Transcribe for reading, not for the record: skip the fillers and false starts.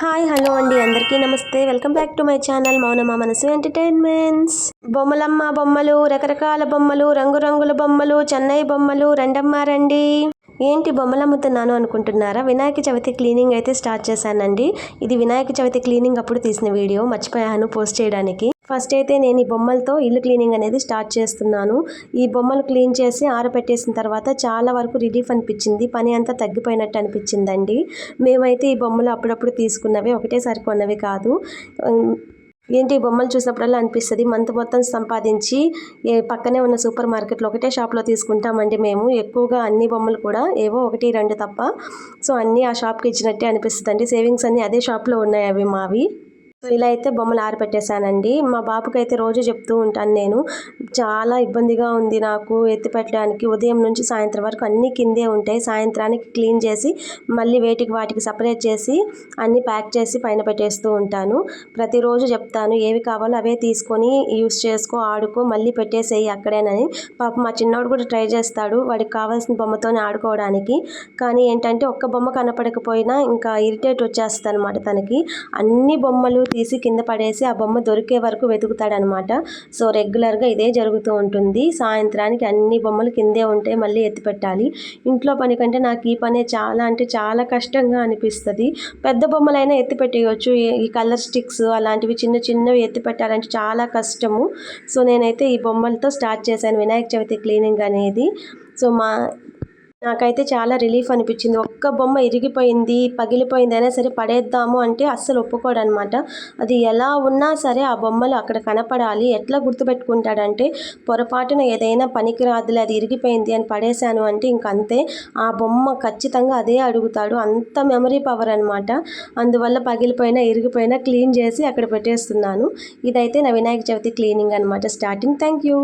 Hi hello అండి అందరికీ నమస్తే welcome back to my channel Mounama Manasu entertainments. Bommalamma బొమ్మలు, రకరకాల బొమ్మలు, రంగురంగుల బొమ్మలు, చెన్నై బొమ్మలు, రండమ్మా రండి. ఏంటి బొమ్మలు అమ్ముతున్నాను అనుకుంటున్నారా? వినాయక చవితి క్లీనింగ్ అయితే స్టార్ట్ చేశానండి. ఇది వినాయక చవితి క్లీనింగ్ అప్పుడు తీసిన వీడియో, మర్చిపోయాను పోస్ట్ చేయడానికి. ఫస్ట్ అయితే నేను ఈ బొమ్మలతో ఇల్లు క్లీనింగ్ అనేది స్టార్ట్ చేస్తున్నాను. ఈ బొమ్మలు క్లీన్ చేసి ఆరబెట్టేసిన తర్వాత చాలా వరకు రిలీఫ్ అనిపించింది, పని అంతా తగ్గిపోయినట్టు అనిపించిందండి. మేమైతే ఈ బొమ్మలు అప్పుడప్పుడు తీసుకున్నవి, ఒకటేసారి కొన్నవి కాదు. ఏంటి ఈ బొమ్మలు చూసినప్పుడల్లా అనిపిస్తుంది మంత్ మొత్తం సంపాదించి పక్కనే ఉన్న సూపర్ మార్కెట్లో ఒకటే షాప్లో తీసుకుంటామండి. మేము ఎక్కువగా అన్ని బొమ్మలు కూడా ఏవో ఒకటి రెండు తప్ప, సో అన్నీ ఆ షాప్కి ఇచ్చినట్టే అనిపిస్తుంది. సేవింగ్స్ అన్నీ అదే షాప్లో ఉన్నాయి అవి మావి. సో ఇలా అయితే బొమ్మలు ఆరబెట్టేశానండి. మా బాబుకి అయితే రోజు చెప్తూ ఉంటాను నేను, చాలా ఇబ్బందిగా ఉంది నాకు ఎత్తి పెట్టడానికి. ఉదయం నుంచి సాయంత్రం వరకు అన్నీ కిందే ఉంటాయి. సాయంత్రానికి క్లీన్ చేసి మళ్ళీ వాటికి సపరేట్ చేసి అన్నీ ప్యాక్ చేసి పైన పెట్టేస్తూ ఉంటాను. ప్రతిరోజు చెప్తాను ఏవి కావాలో అవే తీసుకొని యూస్ చేసుకో, ఆడుకో, మళ్ళీ పెట్టేసేయి అక్కడేనని. పాప మా చిన్నోడు కూడా ట్రై చేస్తాడు వాడికి కావాల్సిన బొమ్మతోనే ఆడుకోవడానికి. కానీ ఏంటంటే ఒక్క బొమ్మ కనపడకపోయినా ఇంకా ఇరిటేట్ వచ్చేస్తుంది అనమాట తనకి. అన్ని బొమ్మలు తీసి కింద పడేసి ఆ బొమ్మ దొరికే వరకు వెతుకుతాడనమాట. సో రెగ్యులర్గా ఇదే జరుగుతూ ఉంటుంది. సాయంత్రానికి అన్ని బొమ్మలు కిందే ఉంటాయి, మళ్ళీ ఎత్తి పెట్టాలి. ఇంట్లో పని కంటే నాకు ఈ పనే చాలా అంటే చాలా కష్టంగా అనిపిస్తుంది. పెద్ద బొమ్మలైనా ఎత్తి పెట్టేయచ్చు, ఈ కలర్ స్టిక్స్ అలాంటివి చిన్న చిన్నవి ఎత్తి పెట్టాలంటే చాలా కష్టము. సో నేనైతే ఈ బొమ్మలతో స్టార్ట్ చేశాను వినాయక చవితి క్లీనింగ్ అనేది. సో నాకైతే చాలా రిలీఫ్ అనిపించింది. ఒక్క బొమ్మ ఇరిగిపోయింది, పగిలిపోయింది అయినా సరే పడేద్దాము అంటే అస్సలు ఒప్పుకోడనమాట. అది ఎలా ఉన్నా సరే ఆ బొమ్మలు అక్కడ కనపడాలి. ఎట్లా గుర్తుపెట్టుకుంటాడంటే, పొరపాటున ఏదైనా పనికిరాదులే అది ఇరిగిపోయింది అని పడేశాను అంటే ఇంక అంతే, ఆ బొమ్మ ఖచ్చితంగా అదే అడుగుతాడు. అంత మెమరీ పవర్ అనమాట. అందువల్ల పగిలిపోయినా ఇరిగిపోయినా క్లీన్ చేసి అక్కడ పెట్టేస్తున్నాను. ఇదైతే నా వినాయక చవితి క్లీనింగ్ అనమాట స్టార్టింగ్. Thank you.